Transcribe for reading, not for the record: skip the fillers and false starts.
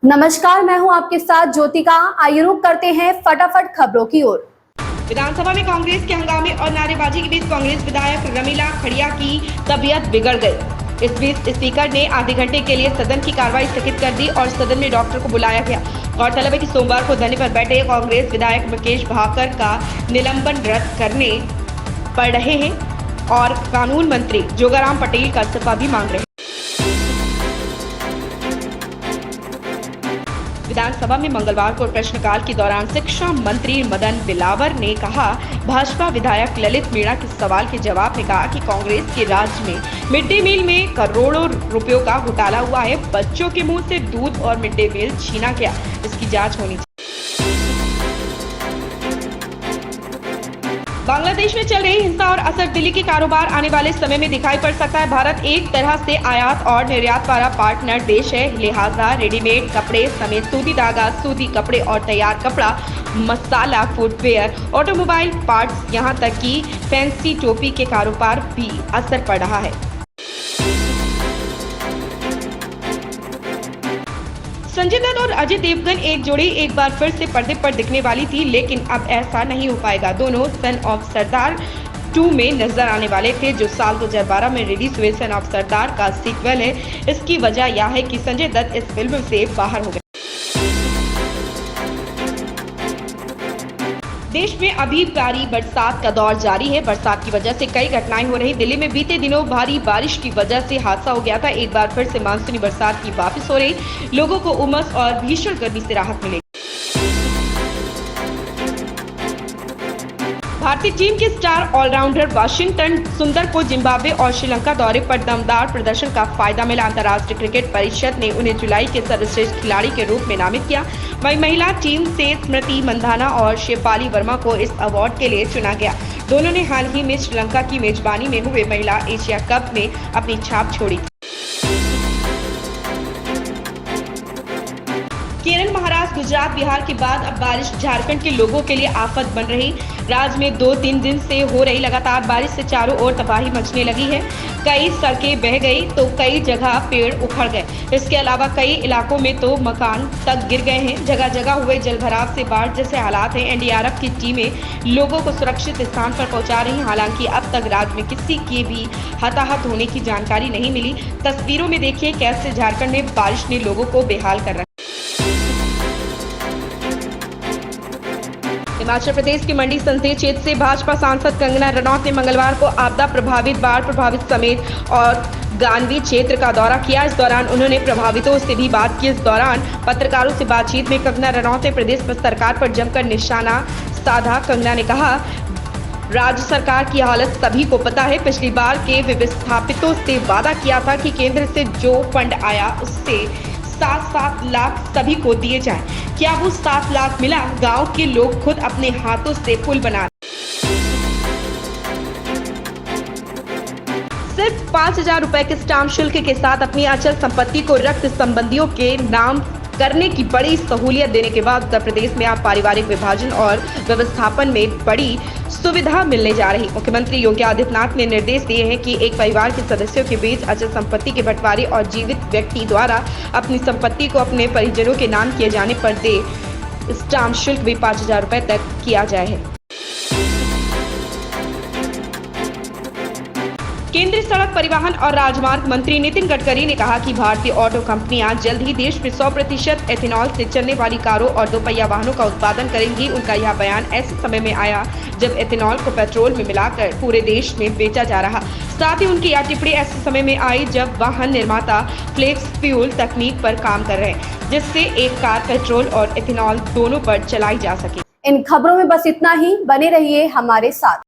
नमस्कार, मैं हूं आपके साथ ज्योतिका। आइए रुक करते हैं फटाफट खबरों की ओर। विधानसभा में कांग्रेस के हंगामे और नारेबाजी के बीच कांग्रेस विधायक रमीला खड़िया की तबीयत बिगड़ गई। इस बीच स्पीकर ने आधे घंटे के लिए सदन की कार्रवाई स्थगित कर दी और सदन में डॉक्टर को बुलाया गया। गौरतलब है कि सोमवार को धरने पर बैठे कांग्रेस विधायक मुकेश भाकर का निलंबन रद्द करने पड़ रहे हैं और कानून मंत्री जोगाराम पटेल का इस्तीफा भी मांग रहे हैं। विधानसभा में मंगलवार को प्रश्नकाल के दौरान शिक्षा मंत्री मदन बिलावर ने कहा, भाजपा विधायक ललित मीणा के सवाल के जवाब में कहा कि कांग्रेस के राज में मिड डे मील में करोड़ों रुपयों का घोटाला हुआ है। बच्चों के मुंह से दूध और मिड डे मील छीना गया, इसकी जांच होनी चाहिए। बांग्लादेश में चल रही हिंसा और असर दिली के कारोबार आने वाले समय में दिखाई पड़ सकता है। भारत एक तरह से आयात और निर्यात वाला पार्टनर देश है, लिहाजा रेडीमेड कपड़े समेत सूती धागा, सूती कपड़े और तैयार कपड़ा, मसाला, फुटवेयर, ऑटोमोबाइल पार्ट्स, यहाँ तक कि फैंसी टोपी के कारोबार भी असर पड़ रहा है। संजय दत्त और अजय देवगन एक जोड़ी एक बार फिर से पर्दे पर दिखने वाली थी, लेकिन अब ऐसा नहीं हो पाएगा। दोनों सन ऑफ सरदार 2 में नजर आने वाले थे, जो साल 2012 में रिलीज हुए सन ऑफ सरदार का सीक्वल है। इसकी वजह यह है कि संजय दत्त इस फिल्म से बाहर हो गए। देश में अभी भारी बरसात का दौर जारी है। बरसात की वजह से कई घटनाएं हो रही। दिल्ली में बीते दिनों भारी बारिश की वजह से हादसा हो गया था। एक बार फिर से मानसूनी बरसात की वापस हो रही, लोगों को उमस और भीषण गर्मी से राहत मिलेगी। भारतीय टीम के स्टार ऑलराउंडर वाशिंगटन सुंदर को जिम्बाब्वे और श्रीलंका दौरे पर दमदार प्रदर्शन का फायदा मिला। अंतर्राष्ट्रीय क्रिकेट परिषद ने उन्हें जुलाई के सर्वश्रेष्ठ खिलाड़ी के रूप में नामित किया। वहीं महिला टीम से स्मृति मंधाना और शेफाली वर्मा को इस अवार्ड के लिए चुना गया। दोनों ने हाल ही में श्रीलंका की मेजबानी में हुए महिला एशिया कप में अपनी छाप छोड़ी। केरल, महाराष्ट्र, गुजरात, बिहार के बाद अब बारिश झारखंड के लोगों के लिए आफत बन रही। राज्य में 2-3 दिन से हो रही लगातार बारिश से चारों ओर तबाही मचने लगी है। कई सड़कें बह गई तो कई जगह पेड़ उखड़ गए। इसके अलावा कई इलाकों में तो मकान तक गिर गए हैं। जगह जगह हुए जलभराव से बाढ़ जैसे हालात हैं। एनडीआरएफ की टीमें लोगों को सुरक्षित स्थान पर पहुंचा रही। हालांकि अब तक राज्य में किसी के भी हताहत होने की जानकारी नहीं मिली। तस्वीरों में देखिए कैसे झारखंड में बारिश ने लोगों को बेहाल कर रखा। हिमाचल प्रदेश के मंडी संसदीय क्षेत्र से भाजपा सांसद कंगना रनौत ने मंगलवार को आपदा प्रभावित, बाढ़ प्रभावित समेत और गानवी क्षेत्र का दौरा किया। इस दौरान उन्होंने प्रभावितों से भी बात की। इस दौरान पत्रकारों से बातचीत में कंगना रनौत ने प्रदेश सरकार पर जमकर निशाना साधा। कंगना ने कहा, राज्य सरकार की हालत सभी को पता है। पिछली बार के विस्थापितों से वादा किया था कि केंद्र से जो फंड आया उससे 7-7 लाख सभी को दिए जाएं। क्या वो 7 लाख मिला? गांव के लोग खुद अपने हाथों से पुल बना सिर्फ 5,000 रुपए के स्टाम्प शुल्क के साथ अपनी अचल संपत्ति को रक्त संबंधियों के नाम करने की बड़ी सहूलियत देने के बाद उत्तर प्रदेश में अब पारिवारिक विभाजन और व्यवस्थापन में बड़ी सुविधा मिलने जा रही। मुख्यमंत्री योगी आदित्यनाथ ने निर्देश दिए हैं कि एक परिवार के सदस्यों के बीच अचल संपत्ति के बंटवारे और जीवित व्यक्ति द्वारा अपनी संपत्ति को अपने परिजनों के नाम किए जाने पर दे स्टाम्प शुल्क भी 5,000 रुपए तक किया जाए है। केंद्रीय सड़क परिवहन और राजमार्ग मंत्री नितिन गडकरी ने कहा कि भारतीय ऑटो कंपनियां जल्द ही देश में 100% एथेनॉल से चलने वाली कारों और दोपहिया वाहनों का उत्पादन करेंगी। उनका यह बयान ऐसे समय में आया जब एथेनॉल को पेट्रोल में मिलाकर पूरे देश में बेचा जा रहा। साथ ही उनकी यह टिप्पणी ऐसे समय में आई जब वाहन निर्माता फ्लेक्स फ्यूल तकनीक पर काम कर रहे हैं, जिससे एक कार पेट्रोल और एथेनॉल दोनों पर चलाई जा सके। इन खबरों में बस इतना ही। बने रहिए हमारे साथ।